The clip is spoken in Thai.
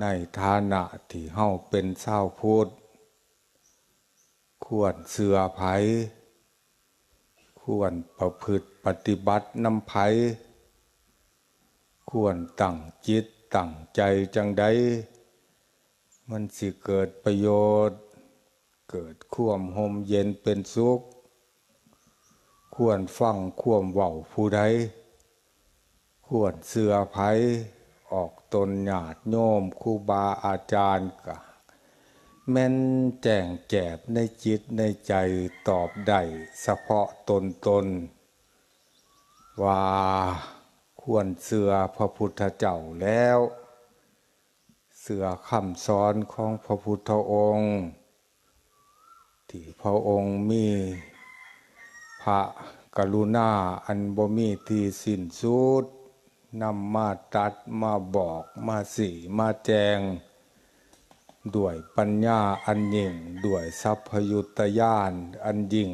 ในฐานะที่เฮาเป็นชาวพุทธควรเชื่อไผควรประพฤติปฏิบัตินำไผควรตั้งจิตตั้งใจจังใดมันสิเกิดประโยชน์เกิดความร่มเย็นเป็นสุขควรฟังความเว้าผู้ใดควรเชื่อไผออกตนญาติโยมครูบาอาจารย์ก็แม่นแจ้งแจบในจิตในใจตอบได้เฉพาะตนว่าควรเชื่อพระพุทธเจ้าแล้วเชื่อคำสอนของพระพุทธองค์ที่พระองค์มีพระกรุณาอันบ่มีที่สิ้นสุดนำมาตรัสมาบอกมาสี่มาแจงด้วยปัญญาอันยิ่งด้วยสัพพยุตญาณอันยิ่ง